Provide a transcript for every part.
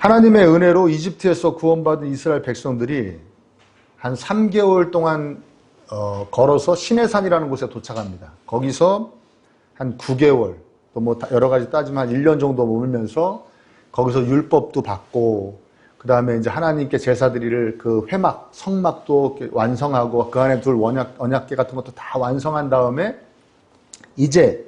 하나님의 은혜로 이집트에서 구원받은 이스라엘 백성들이 한 3개월 동안 걸어서 시내산이라는 곳에 도착합니다. 거기서 한 9개월, 또 뭐 여러 가지 따지면 한 1년 정도 머물면서 거기서 율법도 받고, 그 다음에 이제 하나님께 제사 드릴 그 회막, 성막도 완성하고, 그 안에 둘 언약궤 같은 것도 다 완성한 다음에, 이제,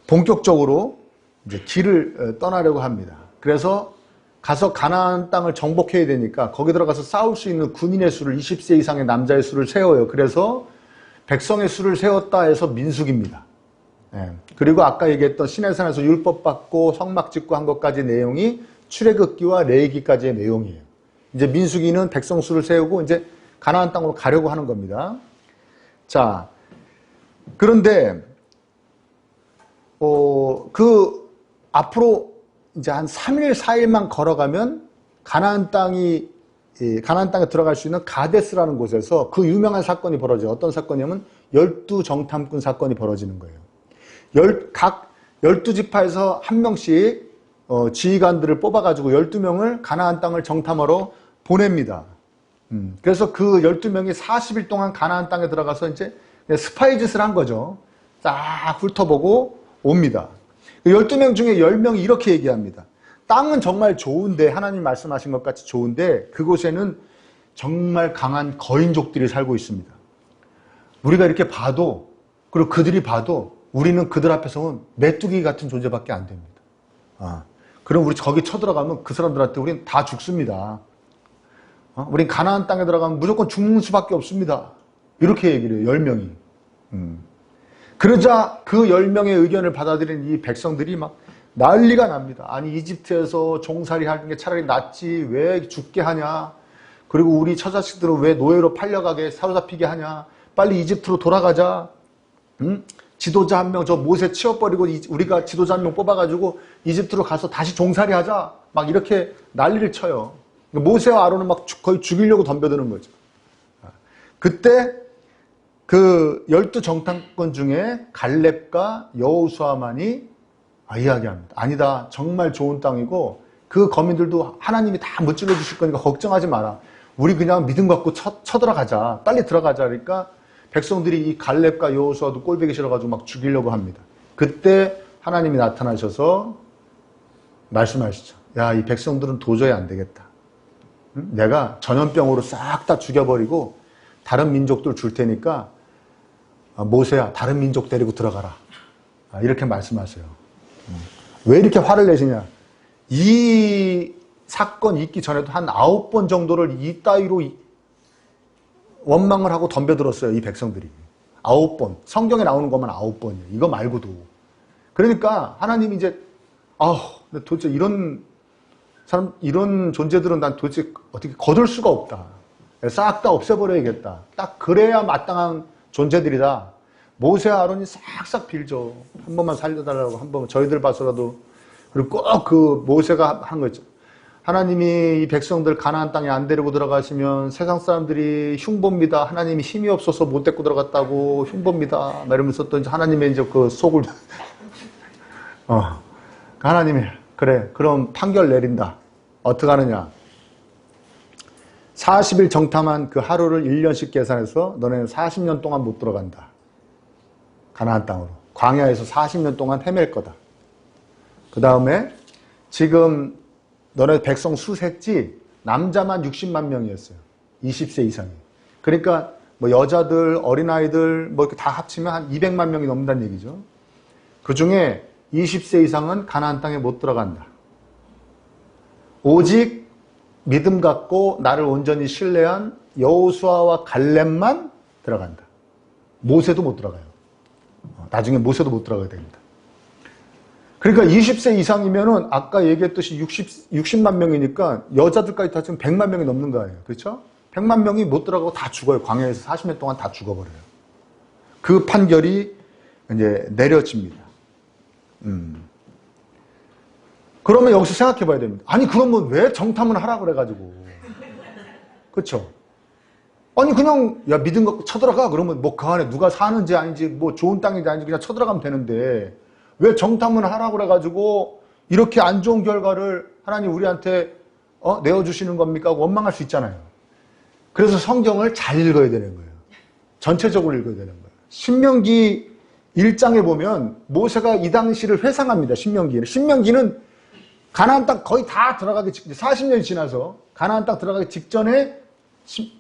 본격적으로 이제 길을 떠나려고 합니다. 그래서 가서 가나안 땅을 정복해야 되니까 거기 들어가서 싸울 수 있는 군인의 수를 20세 이상의 남자의 수를 세워요. 그래서 백성의 수를 세웠다 해서 민수기입니다. 예. 그리고 아까 얘기했던 시내산에서 율법 받고 성막 짓고 한 것까지 내용이 출애굽기와 레위기까지의 내용이에요. 이제 민수기는 백성 수를 세우고 이제 가나안 땅으로 가려고 하는 겁니다. 자, 그런데 앞으로 이제 한 3일, 4일만 걸어가면 가나안 땅에 들어갈 수 있는 가데스라는 곳에서 그 유명한 사건이 벌어져요. 어떤 사건이냐면 12정탐꾼 사건이 벌어지는 거예요. 각 12지파에서 한 명씩 지휘관들을 뽑아가지고 12명을 가나안 땅을 정탐하러 보냅니다. 그래서 그 12명이 40일 동안 가나안 땅에 들어가서 이제 스파이 짓을 한 거죠. 싹 훑어보고 옵니다. 12명 중에 10명이 이렇게 얘기합니다. 땅은 정말 좋은데, 하나님 말씀하신 것 같이 좋은데 그곳에는 정말 강한 거인족들이 살고 있습니다. 우리가 이렇게 봐도, 그리고 그들이 봐도 우리는 그들 앞에서는 메뚜기 같은 존재밖에 안 됩니다. 그럼 우리 거기 쳐들어가면 그 사람들한테 우린 다 죽습니다. 우린 가나안 땅에 들어가면 무조건 죽는 수밖에 없습니다. 이렇게 얘기를 해요. 10명이. 그러자 그 10명의 의견을 받아들인 이 백성들이 막 난리가 납니다. 아니, 이집트에서 종살이 하는 게 차라리 낫지, 왜 죽게 하냐, 그리고 우리 처자식들은 왜 노예로 팔려가게 사로잡히게 하냐, 빨리 이집트로 돌아가자. 지도자 한 명, 저 모세 치워버리고 우리가 지도자 한 명 뽑아가지고 이집트로 가서 다시 종살이 하자, 막 이렇게 난리를 쳐요. 모세와 아론은 막 거의 죽이려고 덤벼드는 거죠. 그때 그 12정탐꾼 중에 갈렙과 여호수아만이 이야기합니다. 아니다, 정말 좋은 땅이고 그 거민들도 하나님이 다 무찔러 주실 거니까 걱정하지 마라. 우리 그냥 믿음 갖고 쳐들어가자. 빨리 들어가자. 그러니까 백성들이 이 갈렙과 여호수아도 꼴보기 싫어가지고 막 죽이려고 합니다. 그때 하나님이 나타나셔서 말씀하시죠. 야, 이 백성들은 도저히 안 되겠다. 내가 전염병으로 싹 다 죽여버리고 다른 민족들 줄 테니까 모세야, 다른 민족 데리고 들어가라. 이렇게 말씀하세요. 왜 이렇게 화를 내시냐. 이 사건 있기 전에도 한 9번 정도를 이 따위로 원망을 하고 덤벼들었어요. 이 백성들이. 9번. 성경에 나오는 것만 9번이에요. 이거 말고도. 그러니까 하나님이 이제 도대체 이런 존재들은 난 도대체 어떻게 거둘 수가 없다. 싹 다 없애버려야겠다. 딱 그래야 마땅한 존재들이다. 모세와 아론이 싹싹 빌죠. 한 번만 살려달라고, 한 번만 저희들 봐서라도. 그리고 꼭 그 모세가 한 거죠. 하나님이 이 백성들 가나안 땅에 안 데리고 들어가시면 세상 사람들이 흉보입니다. 하나님이 힘이 없어서 못 데리고 들어갔다고 흉보입니다. 막 이러면서 또 이제 하나님의 이제 그 속을 하나님이 그래, 그럼 판결 내린다. 어떻게 하느냐. 40일 정탐한 그 하루를 1년씩 계산해서 너네는 40년 동안 못 들어간다. 가나안 땅으로. 광야에서 40년 동안 헤맬 거다. 그 다음에 지금 너네 백성 수 셌지? 남자만 60만 명이었어요. 20세 이상이. 그러니까 뭐 여자들, 어린아이들 뭐 이렇게 다 합치면 한 200만 명이 넘는다는 얘기죠. 그 중에 20세 이상은 가나안 땅에 못 들어간다. 오직 믿음 갖고 나를 온전히 신뢰한 여호수아와 갈렙만 들어간다. 모세도 못 들어가요. 나중에 모세도 못 들어가게 됩니다. 그러니까 20세 이상이면은 아까 얘기했듯이 60만 명이니까 여자들까지 다 지금 100만 명이 넘는 거예요. 그렇죠? 100만 명이 못 들어가고 다 죽어요. 광야에서 40년 동안 다 죽어버려요. 그 판결이 이제 내려집니다. 그러면 여기서 생각해 봐야 됩니다. 아니, 그러면 왜 정탐을 하라고 그래가지고. 그렇죠? 아니, 그냥, 야, 믿음 갖고 쳐들어가. 그러면 뭐 그 안에 누가 사는지 아닌지, 뭐 좋은 땅인지 아닌지 그냥 쳐들어가면 되는데, 왜 정탐을 하라고 그래가지고 이렇게 안 좋은 결과를 하나님 우리한테 내어주시는 겁니까? 원망할 수 있잖아요. 그래서 성경을 잘 읽어야 되는 거예요. 전체적으로 읽어야 되는 거예요. 신명기 1장에 보면 모세가 이 당시를 회상합니다. 신명기는 가나안 땅 거의 다 들어가기 직전, 40년이 지나서 가나안 땅 들어가기 직전에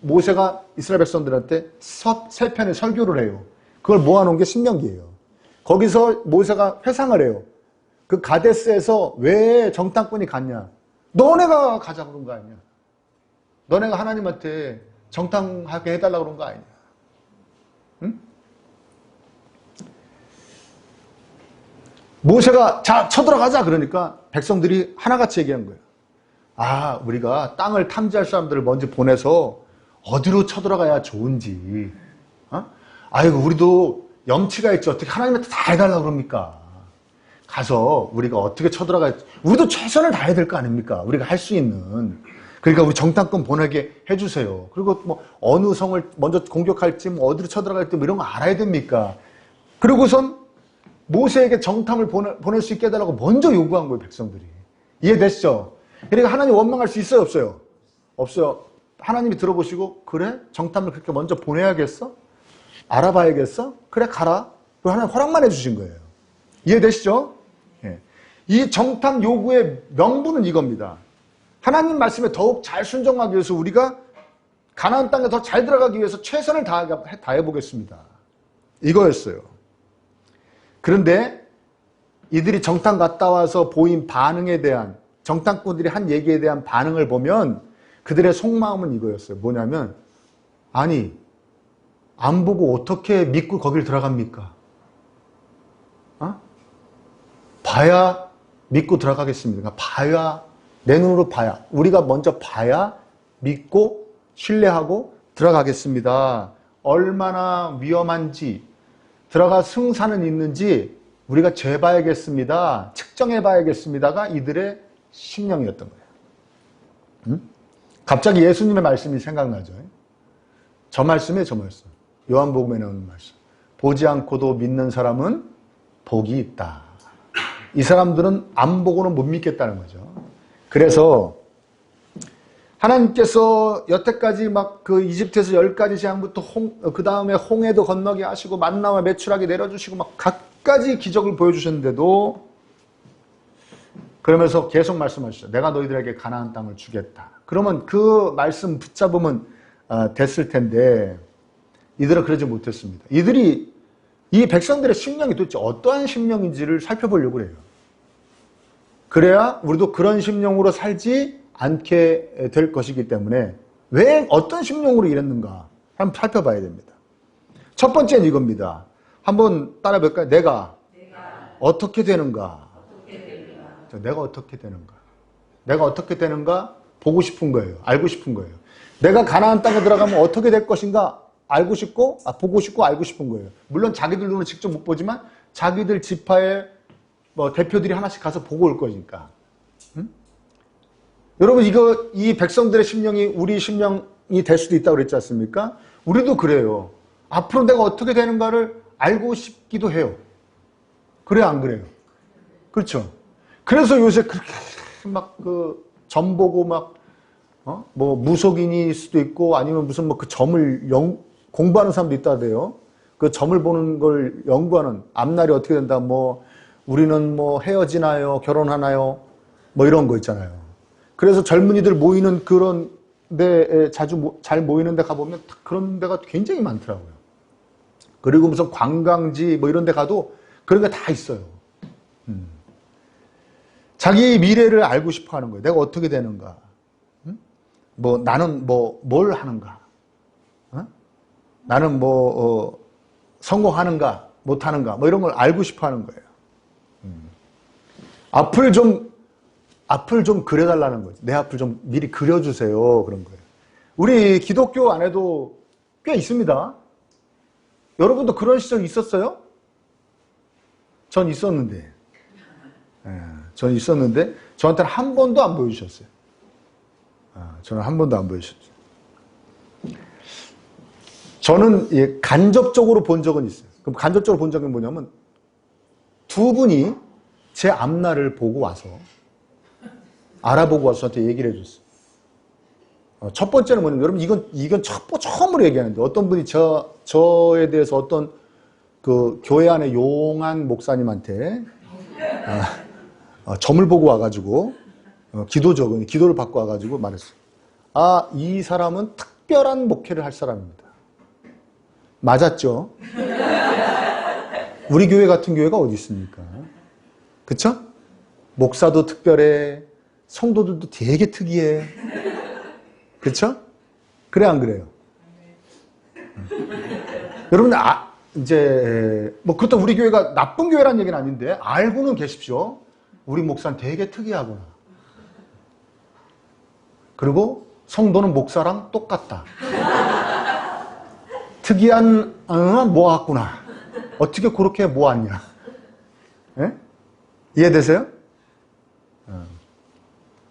모세가 이스라엘 백성들한테 세 편의 설교를 해요. 그걸 모아놓은 게 신명기예요. 거기서 모세가 회상을 해요. 그 가데스에서 왜 정탐꾼이 갔냐? 너네가 가자 그런 거 아니냐? 너네가 하나님한테 정탐하게 해달라 그런 거 아니냐? 응? 모세가 자 쳐들어가자 그러니까 백성들이 하나같이 얘기한 거예요. 아, 우리가 땅을 탐지할 사람들을 먼저 보내서 어디로 쳐들어가야 좋은지. 아이고, 우리도 염치가 있지. 어떻게 하나님한테 다 해달라고 그럽니까? 가서 우리가 어떻게 쳐들어가야, 우리도 최선을 다해야 될 거 아닙니까? 우리가 할 수 있는. 그러니까 우리 정탐꾼 보내게 해주세요. 그리고 뭐 어느 성을 먼저 공격할지, 뭐 어디로 쳐들어갈지 뭐 이런 거 알아야 됩니까? 그리고선 모세에게 정탐을 보낼 수 있게 해달라고 먼저 요구한 거예요, 백성들이. 이해되시죠? 그러니까 하나님 원망할 수 있어요, 없어요? 없어요. 하나님이 들어보시고, 그래? 정탐을 그렇게 먼저 보내야겠어? 알아봐야겠어? 그래, 가라. 그리고 하나님 허락만 해주신 거예요. 이해되시죠? 예. 이 정탐 요구의 명분은 이겁니다. 하나님 말씀에 더욱 잘 순종하기 위해서 우리가 가나안 땅에 더 잘 들어가기 위해서 최선을 다해보겠습니다. 이거였어요. 그런데 이들이 정탐 갔다 와서 보인 반응에 대한, 정탐꾼들이 한 얘기에 대한 반응을 보면 그들의 속마음은 이거였어요. 뭐냐면, 아니, 안 보고 어떻게 믿고 거길 들어갑니까? 봐야 믿고 들어가겠습니다. 봐야, 내 눈으로 봐야, 우리가 먼저 봐야 믿고 신뢰하고 들어가겠습니다. 얼마나 위험한지, 들어가 승산은 있는지 우리가 재봐야겠습니다. 측정해봐야겠습니다가 이들의 심령이었던 거예요. 갑자기 예수님의 말씀이 생각나죠. 저 말씀에 저 말씀. 요한복음에 나오는 말씀. 보지 않고도 믿는 사람은 복이 있다. 이 사람들은 안 보고는 못 믿겠다는 거죠. 그래서 하나님께서 여태까지 막 그 이집트에서 10가지 재앙부터 그 다음에 홍해도 건너게 하시고 만나와 메추라기 내려주시고 막 갖가지 기적을 보여주셨는데도 그러면서 계속 말씀하시죠. 내가 너희들에게 가나안 땅을 주겠다. 그러면 그 말씀 붙잡으면 됐을 텐데 이들은 그러지 못했습니다. 이들이 이 백성들의 심령이 도대체 어떠한 심령인지를 살펴보려고 해요. 그래야 우리도 그런 심령으로 살지 않게 될 것이기 때문에 왜 어떤 심령으로 이랬는가 한번 살펴봐야 됩니다. 첫 번째는 이겁니다. 한번 따라 볼까요? 내가 어떻게 되는가? 내가 어떻게 되는가? 내가 어떻게 되는가? 보고 싶은 거예요. 알고 싶은 거예요. 내가 가나안 땅에 들어가면 어떻게 될 것인가? 알고 싶고, 보고 싶고 알고 싶은 거예요. 물론 자기들 눈으로 직접 못 보지만 자기들 지파의 뭐 대표들이 하나씩 가서 보고 올 거니까. 여러분, 이 백성들의 심령이 우리 심령이 될 수도 있다고 그랬지 않습니까? 우리도 그래요. 앞으로 내가 어떻게 되는가를 알고 싶기도 해요. 그래요, 안 그래요? 그렇죠. 그래서 요새 그렇게 막 점 보고 뭐 무속인일 수도 있고 아니면 무슨 뭐 그 점을 공부하는 사람도 있다대요. 그 점을 보는 걸 연구하는 앞날이 어떻게 된다. 뭐 우리는 뭐 헤어지나요? 결혼하나요? 뭐 이런 거 있잖아요. 그래서 젊은이들 모이는 그런 데에 자주 잘 모이는 데 가보면 그런 데가 굉장히 많더라고요. 그리고 무슨 관광지 뭐 이런 데 가도 그런 게 다 있어요. 자기 미래를 알고 싶어 하는 거예요. 내가 어떻게 되는가? 뭐 나는 뭘 하는가? 나는 성공하는가? 못하는가? 뭐 이런 걸 알고 싶어 하는 거예요. 앞을 좀 그려달라는 거죠. 내 앞을 좀 미리 그려주세요. 그런 거예요. 우리 기독교 안에도 꽤 있습니다. 여러분도 그런 시절 있었어요? 전 있었는데. 전 있었는데, 저한테는 한 번도 안 보여주셨어요. 저는 한 번도 안 보여주셨어요. 저는 간접적으로 본 적은 있어요. 그럼 간접적으로 본 적은 뭐냐면, 두 분이 제 앞날을 보고 와서 알아보고 와서 저한테 얘기를 해줬어요. 첫 번째는 뭐냐면 여러분 이건 처음으로 얘기하는데 어떤 분이 저에 대해서 어떤 그 교회 안에 용한 목사님한테 점을 보고 와가지고 기도를 받고 와가지고 말했어요. 이 사람은 특별한 목회를 할 사람입니다. 맞았죠? 우리 교회 같은 교회가 어디 있습니까? 그쵸? 목사도 특별해. 성도들도 되게 특이해. 그쵸? 그래, 안 그래요? 여러분, 그렇다고 우리 교회가 나쁜 교회라는 얘기는 아닌데, 알고는 계십시오. 우리 목사는 되게 특이하구나. 그리고 성도는 목사랑 똑같다. 특이한, 모았구나. 어떻게 그렇게 모았냐. 예? 이해되세요?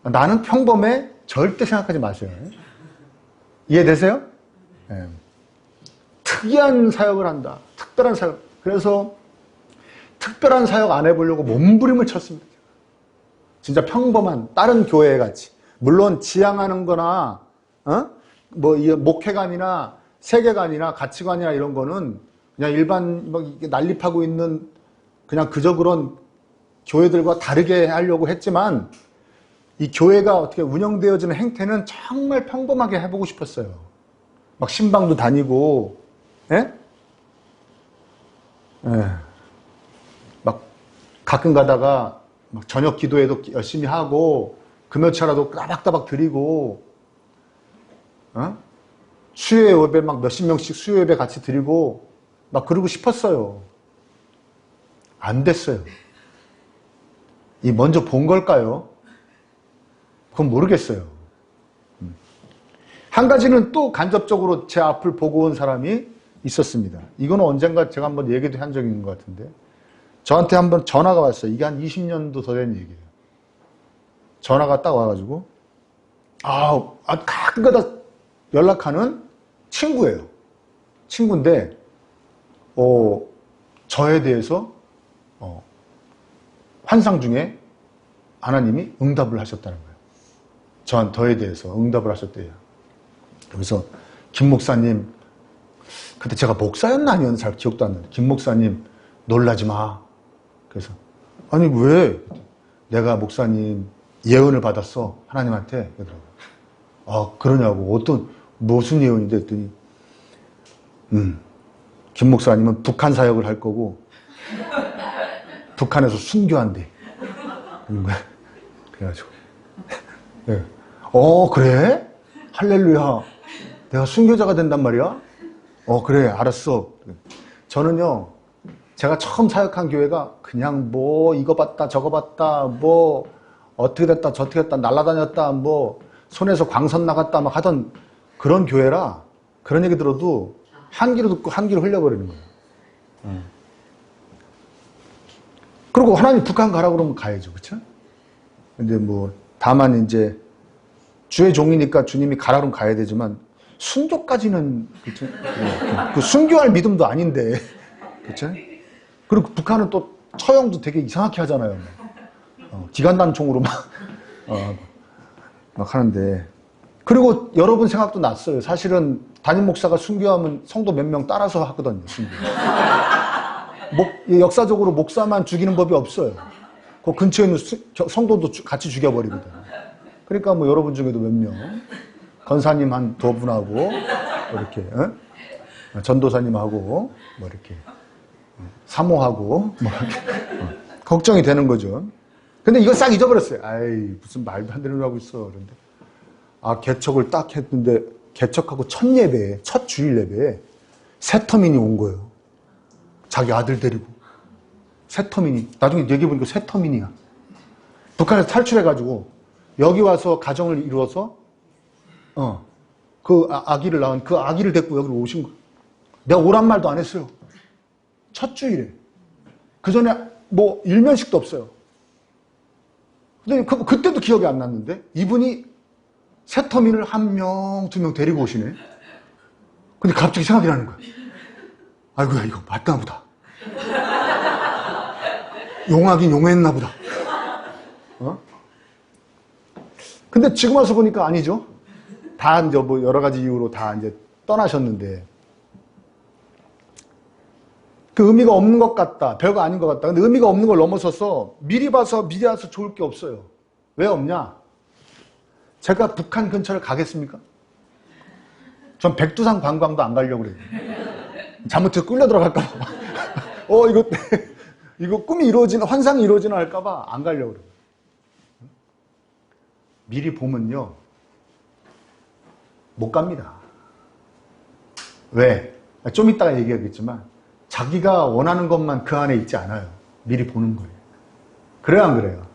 나는 평범해? 절대 생각하지 마세요. 이해되세요? 예. 특이한 사역을 한다. 특별한 사역. 그래서 특별한 사역 안 해보려고 몸부림을 쳤습니다. 진짜 평범한 다른 교회 같이. 물론 지향하는 거나 목회관이나 세계관이나 가치관이나 이런 거는 그냥 일반 난립하고 있는 그냥 그저 그런 교회들과 다르게 하려고 했지만 이 교회가 어떻게 운영되어지는 행태는 정말 평범하게 해보고 싶었어요. 막 신방도 다니고, 예? 예. 막 가끔 가다가 막 저녁 기도회도 열심히 하고 금요차라도 따박따박 드리고, 수요 예배 막 몇십 명씩 수요 예배 같이 드리고 막 그러고 싶었어요. 안 됐어요. 이 먼저 본 걸까요? 그건 모르겠어요. 한 가지는 또 간접적으로 제 앞을 보고 온 사람이 있었습니다. 이거는 언젠가 제가 한번 얘기도 한 적이 있는 것 같은데 저한테 한번 전화가 왔어요. 이게 한 20년도 더 된 얘기예요. 전화가 딱 와가지고 가끔가다 연락하는 친구예요. 친구인데 저에 대해서 환상 중에 하나님이 응답을 하셨다는 거예요. 저에 대해서 응답을 하셨대요. 그래서 김 목사님, 그때 제가 목사였나 아니었나 잘 기억도 안 나요. 김 목사님 놀라지 마. 그래서 아니 왜? 내가 목사님 예언을 받았어. 하나님한테. 그러더라고요. 그러냐고. 무슨 예언인데 했더니 김 목사님은 북한 사역을 할 거고 북한에서 순교한대. 그래가지고 네. 그래? 할렐루야. 내가 순교자가 된단 말이야? 그래 알았어. 저는요 제가 처음 사역한 교회가 그냥 이거 봤다 저거 봤다 어떻게 됐다 저떻게 됐다 날아다녔다 손에서 광선 나갔다 막 하던 그런 교회라 그런 얘기 들어도 한 귀로 듣고 한 귀로 흘려버리는 거예요. 그리고 하나님 북한 가라고 그러면 가야죠. 그쵸? 근데 다만 이제 주의 종이니까 주님이 가라 그러면 가야 되지만 순교까지는 그쵸? 그 순교할 믿음도 아닌데 그쵸? 그리고 북한은 또 처형도 되게 이상하게 하잖아요. 기관단총으로 막 하는데 그리고 여러분 생각도 났어요. 사실은 담임 목사가 순교하면 성도 몇 명 따라서 하거든요. 순교. 역사적으로 목사만 죽이는 법이 없어요. 그 근처에 있는 성도도 같이 죽여버리거든. 그러니까 여러분 중에도 몇 명 권사님 한 두 분하고 이렇게 전도사님하고 이렇게 사모하고 이렇게 걱정이 되는 거죠. 근데 이거 싹 잊어버렸어요. 무슨 말도 안 되는 걸 하고 있어. 그런데 개척을 딱 했는데 개척하고 첫 예배에 첫 주일 예배에 세터민이 온 거예요. 자기 아들 데리고 세터민이 나중에 얘기해보니까 세터민이야. 북한에서 탈출해가지고 여기 와서 가정을 이루어서 그 아기를 낳은 그 아기를 데리고 여기로 오신 거예요. 내가 오란 말도 안 했어요. 첫 주일에. 그 전에 일면식도 없어요. 근데 그때도 기억이 안 났는데 이분이 세터민을 한 명, 두 명 데리고 오시네. 근데 갑자기 생각이 나는 거야. 아이고야 이거 맞나 보다. 용하긴 용했나 보다. 근데 지금 와서 보니까 아니죠. 다 이제 뭐 여러 가지 이유로 다 이제 떠나셨는데 그 의미가 없는 것 같다. 별거 아닌 것 같다. 근데 의미가 없는 걸 넘어서서 미리 봐서 좋을 게 없어요. 왜 없냐? 제가 북한 근처를 가겠습니까? 전 백두산 관광도 안 가려고 그래요. 잘못해서 끌려 들어갈까 봐. 이거 꿈이 이루어지나, 환상이 이루어지나 할까 봐 안 가려고 그래요. 미리 보면요. 못 갑니다. 왜? 좀 이따가 얘기하겠지만 자기가 원하는 것만 그 안에 있지 않아요. 미리 보는 거예요. 그래요, 안 그래요?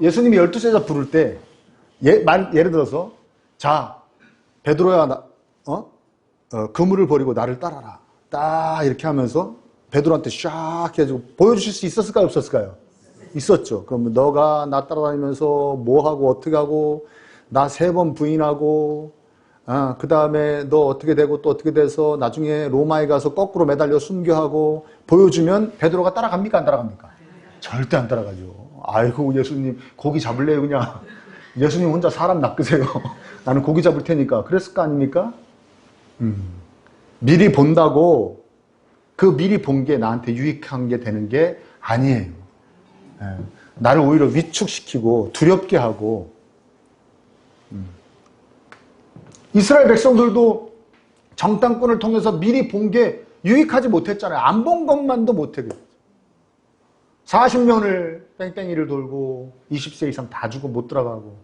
예수님이 12제자 부를 때 예를 들어서 자, 베드로야, 그물을 버리고 나를 따라라. 딱 이렇게 하면서 베드로한테 샥 해가지고 보여주실 수 있었을까요, 없었을까요? 있었죠. 그러면 너가 나 따라다니면서 뭐 하고 어떻게 하고 나 3번 부인하고 그 다음에 너 어떻게 되고 또 어떻게 돼서 나중에 로마에 가서 거꾸로 매달려 순교하고 보여주면 베드로가 따라갑니까, 안 따라갑니까? 절대 안 따라가죠. 아이고 예수님 고기 잡을래요 그냥. 예수님 혼자 사람 낚으세요. 나는 고기 잡을 테니까. 그랬을 거 아닙니까? 미리 본다고 그 미리 본 게 나한테 유익한 게 되는 게 아니에요. 나를 오히려 위축시키고 두렵게 하고. 이스라엘 백성들도 정탐꾼을 통해서 미리 본 게 유익하지 못했잖아요. 안 본 것만도 못하겠죠. 40년을 뺑뺑이를 돌고 20세 이상 다 죽고 못 들어가고.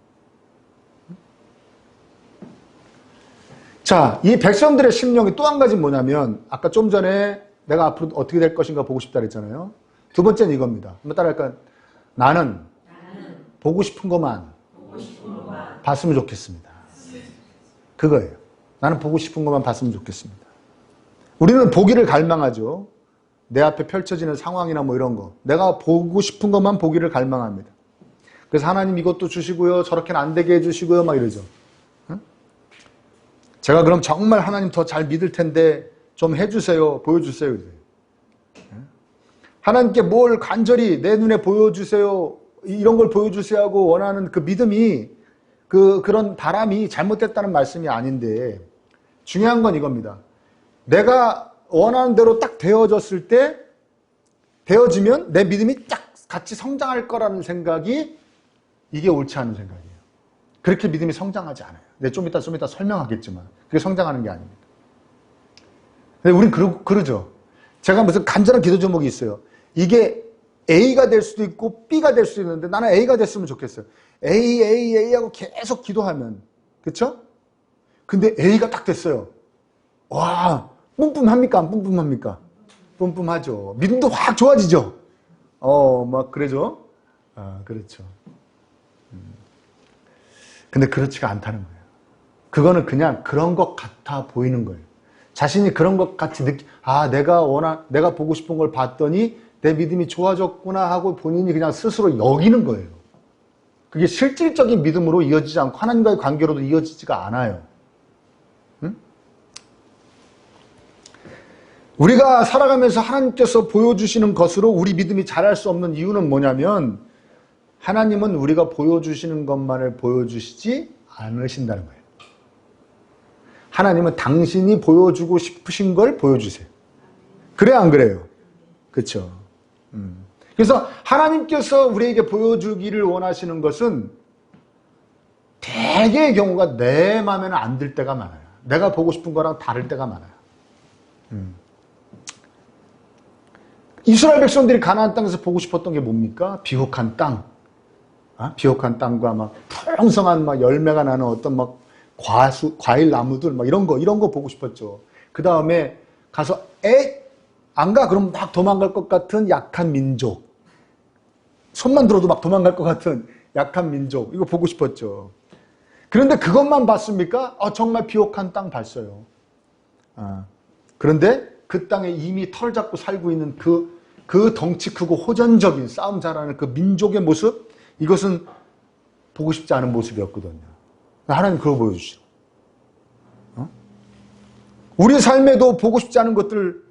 자, 이 백성들의 심령이 또 한 가지 뭐냐면 아까 좀 전에 내가 앞으로 어떻게 될 것인가 보고 싶다 그랬잖아요. 두 번째는 이겁니다. 한번 따라할까요? 나는 보고 싶은 것만 봤으면 좋겠습니다. 그거예요. 나는 보고 싶은 것만 봤으면 좋겠습니다. 우리는 보기를 갈망하죠. 내 앞에 펼쳐지는 상황이나 뭐 이런 거. 내가 보고 싶은 것만 보기를 갈망합니다. 그래서 하나님 이것도 주시고요. 저렇게는 안 되게 해주시고요. 막 이러죠. 제가 그럼 정말 하나님 더 잘 믿을 텐데 좀 해주세요. 보여주세요. 하나님께 뭘 간절히 내 눈에 보여주세요. 이런 걸 보여주세요 하고 원하는 그 믿음이 그런 바람이 잘못됐다는 말씀이 아닌데 중요한 건 이겁니다. 내가 원하는 대로 딱 되어졌을 때 되어지면 내 믿음이 딱 같이 성장할 거라는 생각이 이게 옳지 않은 생각이에요. 그렇게 믿음이 성장하지 않아요. 네, 좀 이따 설명하겠지만 그게 성장하는 게 아닙니다. 근데 우린 그러죠. 제가 무슨 간절한 기도 제목이 있어요. 이게 A가 될 수도 있고 B가 될 수도 있는데 나는 A가 됐으면 좋겠어요. A 하고 계속 기도하면 그렇죠? 근데 A가 딱 됐어요. 와, 뿜뿜합니까? 안 뿜뿜합니까? 뿜뿜하죠. 믿음도 확 좋아지죠. 막 그러죠. 그렇죠. 근데 그렇지가 않다는 거예요. 그거는 그냥 그런 것 같아 보이는 거예요. 자신이 그런 것 같이 내가 보고 싶은 걸 봤더니 내 믿음이 좋아졌구나 하고 본인이 그냥 스스로 여기는 거예요. 그게 실질적인 믿음으로 이어지지 않고 하나님과의 관계로도 이어지지가 않아요. 응? 우리가 살아가면서 하나님께서 보여주시는 것으로 우리 믿음이 자랄 수 없는 이유는 뭐냐면 하나님은 우리가 보여주시는 것만을 보여주시지 않으신다는 거예요. 하나님은 당신이 보여주고 싶으신 걸 보여주세요. 그래 안 그래요? 그렇죠. 그래서 하나님께서 우리에게 보여주기를 원하시는 것은 대개의 경우가 내 마음에는 안 들 때가 많아요. 내가 보고 싶은 거랑 다를 때가 많아요. 이스라엘 백성들이 가나안 땅에서 보고 싶었던 게 뭡니까? 비옥한 땅. 비옥한 땅과 막 풍성한 막 열매가 나는 어떤 막 과일 나무들 막 이런 거 보고 싶었죠. 그 다음에 가서 안 가? 그럼 막 도망갈 것 같은 약한 민족. 손만 들어도 막 도망갈 것 같은 약한 민족. 이거 보고 싶었죠. 그런데 그것만 봤습니까? 정말 비옥한 땅 봤어요. 그런데 그 땅에 이미 털 잡고 살고 있는 그 덩치 크고 호전적인 싸움 잘하는 그 민족의 모습, 이것은 보고 싶지 않은 모습이었거든요. 하나님 그걸 보여주시죠. 우리 삶에도 보고 싶지 않은 것들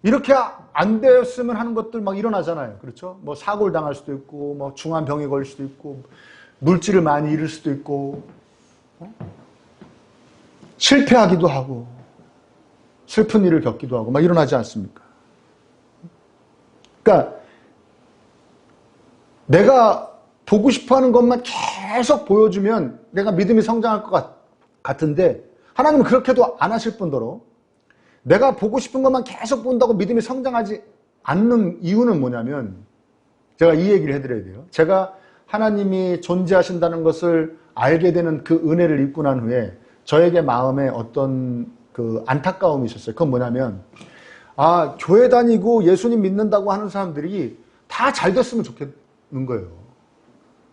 이렇게 안 되었으면 하는 것들 막 일어나잖아요. 그렇죠? 뭐 사고를 당할 수도 있고, 뭐 중한 병에 걸릴 수도 있고, 물질을 많이 잃을 수도 있고, 실패하기도 하고, 슬픈 일을 겪기도 하고, 막 일어나지 않습니까? 그러니까, 내가 보고 싶어 하는 것만 계속 보여주면 내가 믿음이 성장할 것 같은데, 하나님은 그렇게도 안 하실 뿐더러, 내가 보고 싶은 것만 계속 본다고 믿음이 성장하지 않는 이유는 뭐냐면, 제가 이 얘기를 해드려야 돼요. 제가 하나님이 존재하신다는 것을 알게 되는 그 은혜를 입고 난 후에 저에게 마음에 어떤 그 안타까움이 있었어요. 그건 뭐냐면, 교회 다니고 예수님 믿는다고 하는 사람들이 다 잘 됐으면 좋겠는 거예요.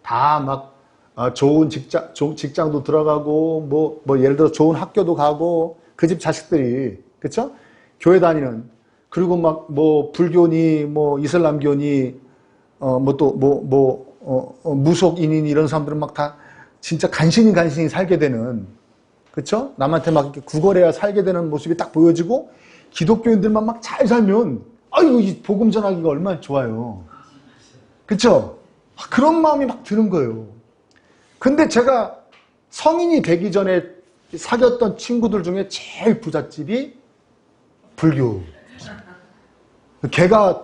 다 막 좋은 직장도 들어가고, 뭐 예를 들어 좋은 학교도 가고, 그 집 자식들이, 그쵸? 교회 다니는, 그리고 막 뭐 불교니, 뭐 이슬람교니, 무속인인 이런 사람들은 막 다 진짜 간신히 살게 되는, 그쵸? 남한테 막 이렇게 구걸해야 살게 되는 모습이 딱 보여지고, 기독교인들만 막 잘 살면, 아이고, 이 복음 전하기가 얼마나 좋아요. 그쵸? 그런 마음이 막 드는 거예요. 근데 제가 성인이 되기 전에 사귀었던 친구들 중에 제일 부잣집이 불교. 걔가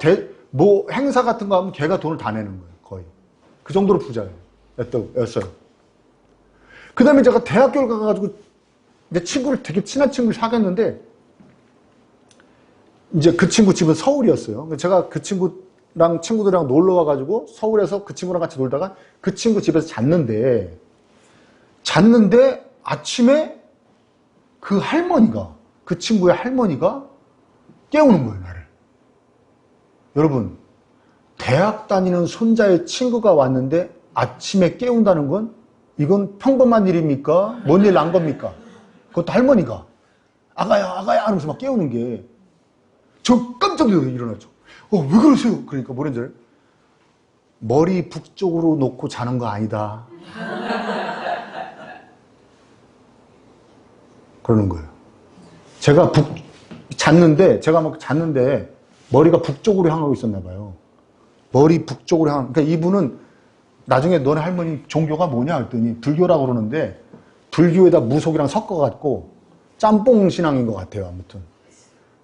뭐 행사 같은 거 하면 걔가 돈을 다 내는 거예요. 거의. 그 정도로 부자였어요. 그 다음에 제가 대학교를 가가지고 내 친구를 되게 친한 친구를 사귀었는데, 이제 그 친구 집은 서울이었어요. 제가 그 친구들이랑 놀러 와가지고 서울에서 그 친구랑 같이 놀다가 그 친구 집에서 잤는데 아침에 그 친구의 할머니가 깨우는 거예요, 나를. 여러분, 대학 다니는 손자의 친구가 왔는데 아침에 깨운다는 건 이건 평범한 일입니까? 뭔 일 난 겁니까? 그것도 할머니가 아가야 하면서 막 깨우는 게, 저 깜짝 일어났죠. 왜 그러세요? 그러니까 뭐라는 줄 알아요? 머리 북쪽으로 놓고 자는 거 아니다. 그러는 거예요. 제가 잤는데 머리가 북쪽으로 향하고 있었나 봐요. 머리 북쪽으로 그러니까 이분은 나중에 너네 할머니 종교가 뭐냐 했더니 불교라고 그러는데, 불교에다 무속이랑 섞어갖고 짬뽕 신앙인 것 같아요. 아무튼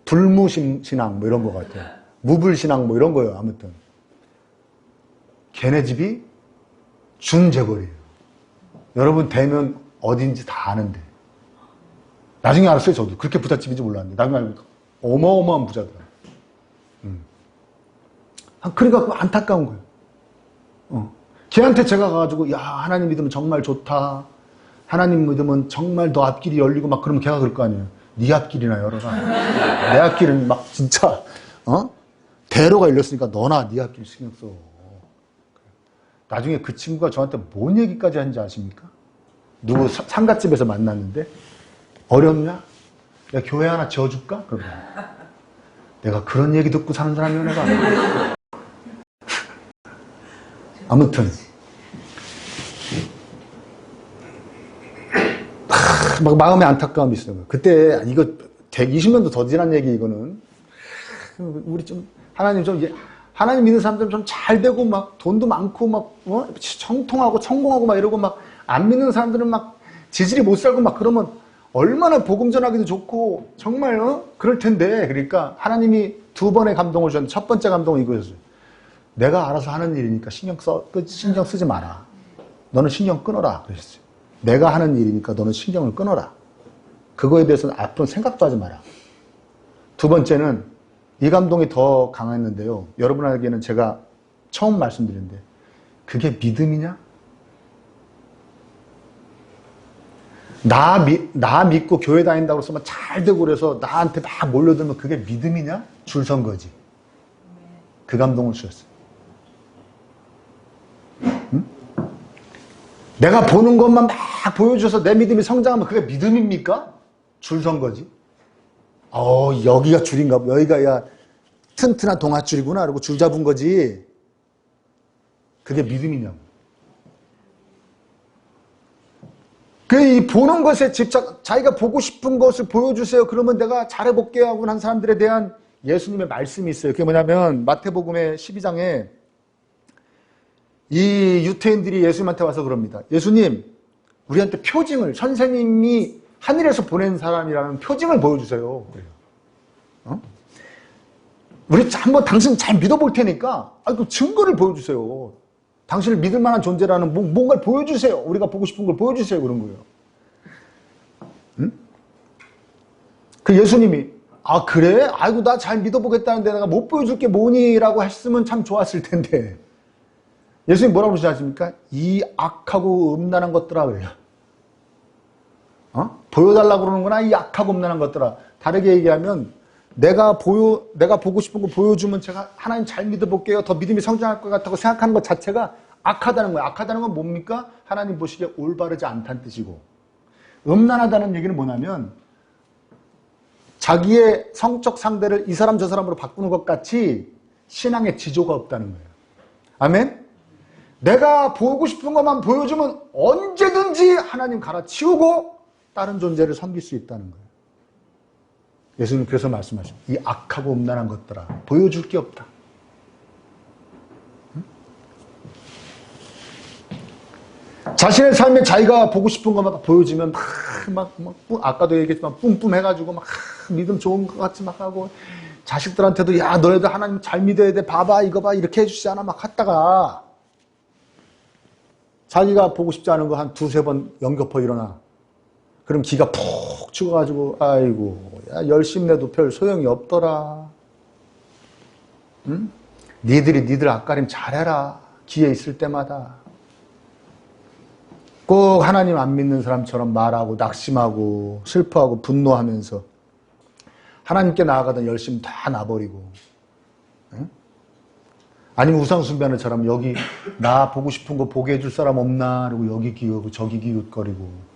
불무신앙 뭐 이런 것 같아요. 무불신앙 뭐 이런 거예요. 아무튼 걔네 집이 준재벌이에요. 여러분 되면 어딘지 다 아는데, 나중에 알았어요. 저도 그렇게 부잣집인지 몰랐는데 나중에 알고 어마어마한 부자더라. 그러니까 안타까운 거예요. 걔한테 제가 가가지고 하나님 믿으면 정말 좋다, 하나님 믿으면 정말 너 앞길이 열리고 막 그러면 걔가 그럴 거 아니에요. 네 앞길이나 열어라. 내 앞길은 막 진짜 대로가 열렸으니까 너나 네 앞길 신경 써. 나중에 그 친구가 저한테 뭔 얘기까지 하는지 아십니까? 누구 상갓집에서 만났는데, 어렵냐? 내가 교회 하나 지어줄까? 그러더니, 내가 그런 얘기 듣고 사는 사람이야 내가. 아무튼 막 마음에 안타까움이 있어요. 그때 이거 20년도 더 지난 얘기, 이거는 우리 좀 하나님 믿는 사람들은 좀 잘 되고 막 돈도 많고 막 청통하고 성공하고 막 이러고, 막 안 믿는 사람들은 막 지질이 못 살고 막 그러면 얼마나 복음 전하기도 좋고 정말 그럴 텐데. 그러니까 하나님이 두 번의 감동을 주셨는데, 첫 번째 감동은 이거였어요. 내가 알아서 하는 일이니까 신경 쓰지 마라. 너는 신경 끊어라. 그랬어요. 내가 하는 일이니까 너는 신경을 끊어라. 그거에 대해서는 앞으로 생각도 하지 마라. 두 번째는 이 감동이 더 강했는데요. 여러분에게는 제가 처음 말씀드렸는데, 그게 믿음이냐? 나 믿고 교회 다닌다고 해서 막 잘 되고 그래서 나한테 막 몰려들면 그게 믿음이냐? 줄 선 거지. 그 감동을 주셨어요. 응? 내가 보는 것만 막 보여줘서 내 믿음이 성장하면 그게 믿음입니까? 줄 선 거지. 여기가 줄인가 봐. 여기가 튼튼한 동아줄이구나. 그러고 줄 잡은 거지. 그게 믿음이냐고. 이 보는 것에 집착, 자기가 보고 싶은 것을 보여주세요. 그러면 내가 잘해볼게요 하고 한 사람들에 대한 예수님의 말씀이 있어요. 그게 뭐냐면 마태복음의 12장에 이 유태인들이 예수님한테 와서 그럽니다. 예수님, 우리한테 표징을, 선생님이 하늘에서 보낸 사람이라는 표징을 보여주세요. 그래요. 우리 한번 당신 잘 믿어볼 테니까 그 증거를 보여주세요. 당신을 믿을 만한 존재라는 뭔가를 보여주세요. 우리가 보고 싶은 걸 보여주세요. 그런 거예요. 응? 그 예수님이 그래? 아이고 나 잘 믿어보겠다는데 내가 못 보여줄 게 뭐니? 라고 했으면 참 좋았을 텐데 예수님 뭐라고 그러시지 않습니까? 이 악하고 음란한 것들아 그래요. 보여달라고 그러는구나. 이 악하고 음란한 것들아. 다르게 얘기하면 내가 보고 싶은 거 보여주면 제가 하나님 잘 믿어볼게요. 더 믿음이 성장할 것 같다고 생각하는 것 자체가 악하다는 거예요. 악하다는 건 뭡니까? 하나님 보시기에 올바르지 않다는 뜻이고, 음란하다는 얘기는 뭐냐면 자기의 성적 상대를 이 사람 저 사람으로 바꾸는 것 같이 신앙의 지조가 없다는 거예요. 아멘? 내가 보고 싶은 것만 보여주면 언제든지 하나님 갈아치우고 다른 존재를 섬길 수 있다는 거예요. 예수님 그래서 말씀하시죠. 이 악하고 음란한 것들아 보여줄 게 없다. 응? 자신의 삶에 자기가 보고 싶은 것만 보여주면 아까도 얘기했지만 뿜뿜해가지고 막 믿음 좋은 것 같이 막 하고 자식들한테도 야 너네들 하나님 잘 믿어야 돼. 봐봐 이거 봐 이렇게 해주지 않아 막 하다가 자기가 보고 싶지 않은 거 한 두세 번 연거푸 일어나. 그럼 기가 푹 죽어가지고 아이고 야 열심히 내도 별 소용이 없더라. 응? 니들 앞가림 잘해라. 기회 있을 때마다. 꼭 하나님 안 믿는 사람처럼 말하고 낙심하고 슬퍼하고 분노하면서 하나님께 나아가던 열심 다 놔버리고. 응? 아니면 우상숭배하는처럼 여기 나 보고 싶은 거 보게 해줄 사람 없나? 그리고 여기 기웃고 저기 기웃거리고.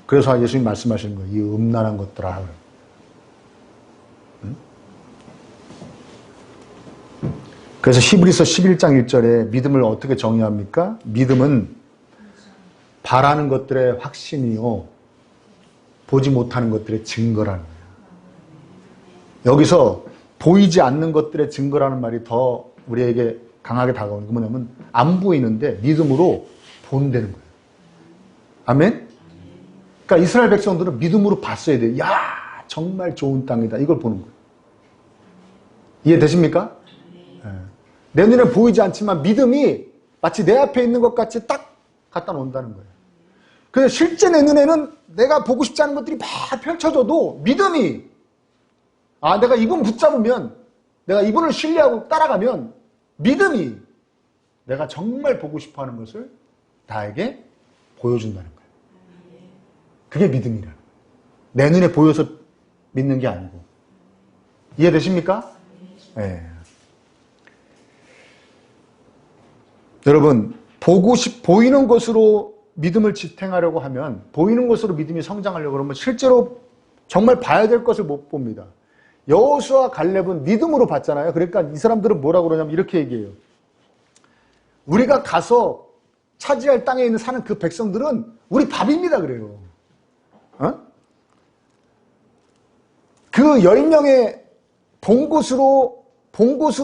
그래서 예수님 말씀하시는 거예요. 이 음란한 것들아. 응? 그래서 히브리서 11장 1절에 믿음을 어떻게 정의합니까? 믿음은 바라는 것들의 확신이요 보지 못하는 것들의 증거라는 거예요. 여기서 보이지 않는 것들의 증거라는 말이 더 우리에게 강하게 다가오는 게 뭐냐면 안 보이는데 믿음으로 본다는 거예요. 아멘? 그러니까 이스라엘 백성들은 믿음으로 봤어야 돼요. 야 정말 좋은 땅이다. 이걸 보는 거예요. 이해되십니까? 네. 내 눈에 보이지 않지만 믿음이 마치 내 앞에 있는 것 같이 딱 갖다 놓는다는 거예요. 그래서 실제 내 눈에는 내가 보고 싶지 않은 것들이 막 펼쳐져도 믿음이 내가 이분 붙잡으면 내가 이분을 신뢰하고 따라가면 믿음이 내가 정말 보고 싶어하는 것을 나에게 보여준다는 거예요. 그게 믿음이라는 거예요. 내 눈에 보여서 믿는 게 아니고. 이해되십니까? 네. 여러분 보이는 것으로 믿음을 지탱하려고 하면 보이는 것으로 믿음이 성장하려고 그러면 실제로 정말 봐야 될 것을 못 봅니다. 여호수아 갈렙은 믿음으로 봤잖아요. 그러니까 이 사람들은 뭐라고 그러냐면 이렇게 얘기해요. 우리가 가서 차지할 땅에 있는 사는 그 백성들은 우리 밥입니다 그래요. 그 10명의 본 곳으로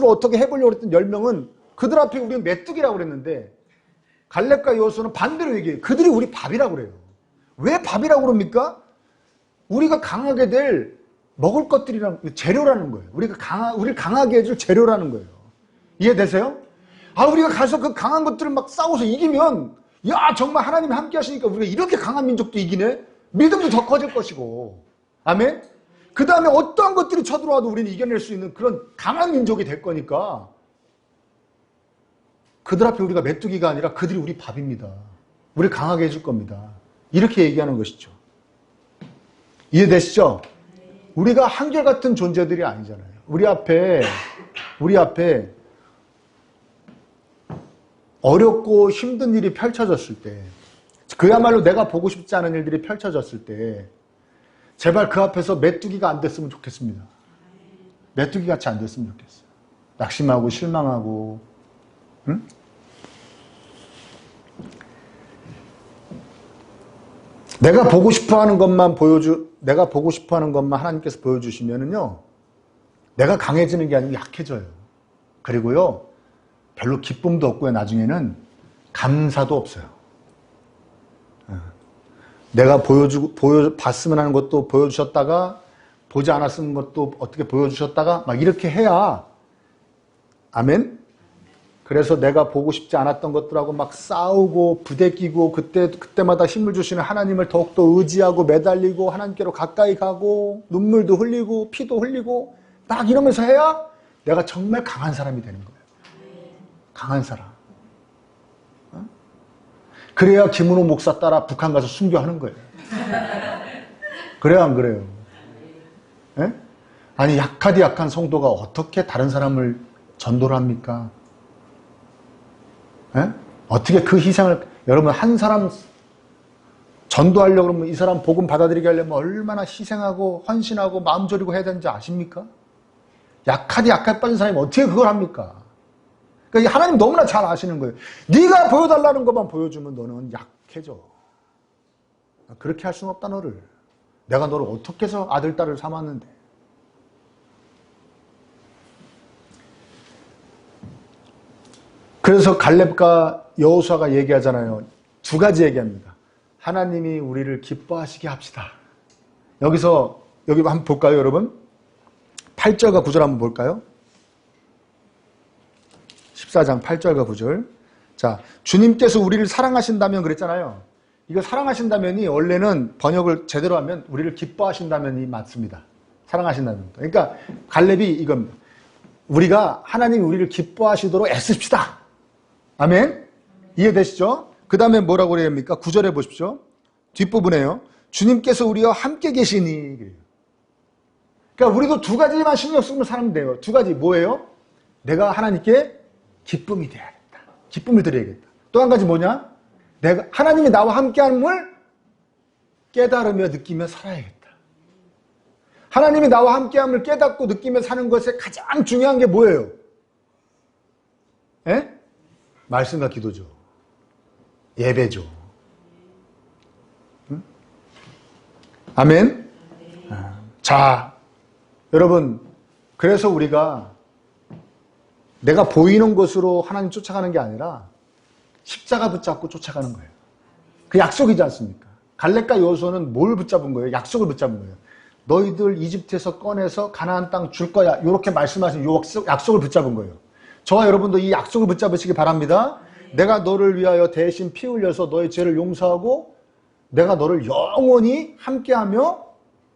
어떻게 해보려고 했던 10명은 그들 앞에 우리는 메뚜기라고 그랬는데 갈렙과 여호수아는 반대로 얘기해요. 그들이 우리 밥이라고 그래요. 왜 밥이라고 그럽니까? 우리가 강하게 될 먹을 것들이라는 재료라는 거예요. 우리를 강하게 해줄 재료라는 거예요. 이해되세요? 우리가 가서 그 강한 것들을 막 싸워서 이기면 야 정말 하나님이 함께 하시니까 우리가 이렇게 강한 민족도 이기네? 믿음도 더 커질 것이고. 아멘? 그 다음에 어떠한 것들이 쳐들어와도 우리는 이겨낼 수 있는 그런 강한 민족이 될 거니까 그들 앞에 우리가 메뚜기가 아니라 그들이 우리 밥입니다. 우리를 강하게 해줄 겁니다. 이렇게 얘기하는 것이죠. 이해되시죠? 우리가 한결같은 존재들이 아니잖아요. 우리 앞에 어렵고 힘든 일이 펼쳐졌을 때, 그야말로 내가 보고 싶지 않은 일들이 펼쳐졌을 때 제발 그 앞에서 메뚜기가 안 됐으면 좋겠습니다. 메뚜기같이 안 됐으면 좋겠어요. 낙심하고 실망하고. 응? 내가 보고 싶어하는 것만 하나님께서 보여주시면은요, 내가 강해지는 게 아니고 약해져요. 그리고요, 별로 기쁨도 없고요. 나중에는 감사도 없어요. 내가 봤으면 하는 것도 보여주셨다가, 보지 않았으면 것도 어떻게 보여주셨다가, 막 이렇게 해야, 아멘? 그래서 내가 보고 싶지 않았던 것들하고 막 싸우고 부대끼고 그때마다 힘을 주시는 하나님을 더욱더 의지하고 매달리고 하나님께로 가까이 가고 눈물도 흘리고 피도 흘리고 막 이러면서 해야 내가 정말 강한 사람이 되는 거예요. 강한 사람. 그래야 김은호 목사 따라 북한 가서 순교하는 거예요. 그래요, 안 그래요? 예? 아니, 약한 성도가 어떻게 다른 사람을 전도를 합니까? 예? 어떻게 그 희생을, 여러분, 한 사람 전도하려고 그러면 이 사람 복음 받아들이게 하려면 얼마나 희생하고 헌신하고 마음 졸이고 해야 되는지 아십니까? 약하게 빠진 사람이 어떻게 그걸 합니까? 그러니까 하나님 너무나 잘 아시는 거예요. 네가 보여달라는 것만 보여주면 너는 약해져. 그렇게 할 수는 없다, 너를. 내가 너를 어떻게 해서 아들, 딸을 삼았는데. 그래서 갈렙과 여호수아가 얘기하잖아요. 두 가지 얘기합니다. 하나님이 우리를 기뻐하시게 합시다. 여기 한번 볼까요, 여러분? 8절과 9절 한번 볼까요? 14장 8절과 9절. 자, 주님께서 우리를 사랑하신다면 그랬잖아요. 이거 사랑하신다면이 원래는 번역을 제대로 하면 우리를 기뻐하신다면이 맞습니다. 사랑하신다면. 그러니까 갈렙이 이겁니다. 하나님이 우리를 기뻐하시도록 애씁시다. 아멘? 이해되시죠? 그 다음에 뭐라고 그래야 합니까? 9절에 보십시오. 뒷부분에요. 주님께서 우리와 함께 계시니. 그러니까 우리도 두 가지만 신경 쓰면 살면 돼요. 두 가지 뭐예요? 내가 하나님께 기쁨이 돼야겠다. 기쁨을 드려야겠다. 또 한 가지 뭐냐? 내가 하나님이 나와 함께함을 깨달으며 느끼며 살아야겠다. 하나님이 나와 함께함을 깨닫고 느끼며 사는 것에 가장 중요한 게 뭐예요? 예? 말씀과 기도죠. 예배죠. 응? 아멘? 자, 여러분, 그래서 우리가 내가 보이는 것으로 하나님 쫓아가는 게 아니라 십자가 붙잡고 쫓아가는 거예요. 그 약속이지 않습니까? 갈렙과 여호수아는 뭘 붙잡은 거예요? 약속을 붙잡은 거예요. 너희들 이집트에서 꺼내서 가나안 땅 줄 거야. 이렇게 말씀하신 약속을 붙잡은 거예요. 저와 여러분도 이 약속을 붙잡으시기 바랍니다. 내가 너를 위하여 대신 피 흘려서 너의 죄를 용서하고 내가 너를 영원히 함께하며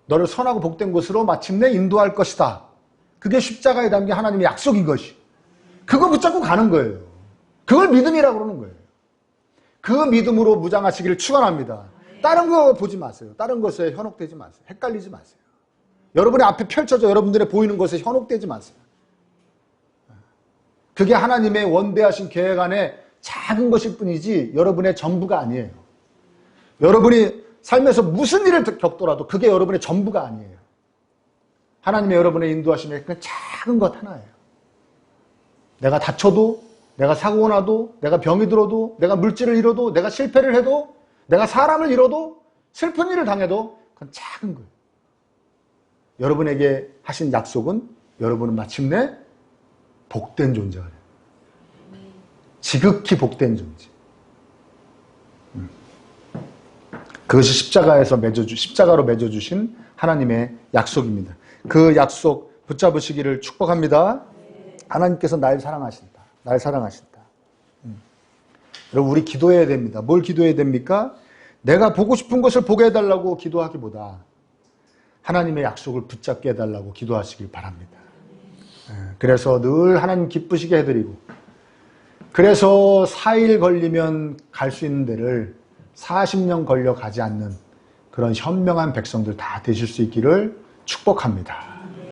너를 선하고 복된 곳으로 마침내 인도할 것이다. 그게 십자가에 담긴 하나님의 약속인 것이. 그거 붙잡고 가는 거예요. 그걸 믿음이라고 그러는 거예요. 그 믿음으로 무장하시기를 축원합니다. 다른 거 보지 마세요. 다른 것에 현혹되지 마세요. 헷갈리지 마세요. 여러분의 앞에 펼쳐져 여러분들의 보이는 것에 현혹되지 마세요. 그게 하나님의 원대하신 계획 안에 작은 것일 뿐이지 여러분의 전부가 아니에요. 여러분이 삶에서 무슨 일을 겪더라도 그게 여러분의 전부가 아니에요. 하나님의 여러분의 인도하심에 그 작은 것 하나예요. 내가 다쳐도, 내가 사고가 나도, 내가 병이 들어도, 내가 물질을 잃어도, 내가 실패를 해도, 내가 사람을 잃어도, 슬픈 일을 당해도 그건 작은 거예요. 여러분에게 하신 약속은 여러분은 마침내 복된 존재가 돼요. 지극히 복된 존재. 그것이 십자가로 맺어주신 하나님의 약속입니다. 그 약속 붙잡으시기를 축복합니다. 하나님께서 날 사랑하신다. 날 사랑하신다. 여러분, 우리 기도해야 됩니다. 뭘 기도해야 됩니까? 내가 보고 싶은 것을 보게 해달라고 기도하기보다 하나님의 약속을 붙잡게 해달라고 기도하시길 바랍니다. 그래서 늘 하나님 기쁘시게 해드리고, 그래서 4일 걸리면 갈 수 있는 데를 40년 걸려 가지 않는 그런 현명한 백성들 다 되실 수 있기를 축복합니다.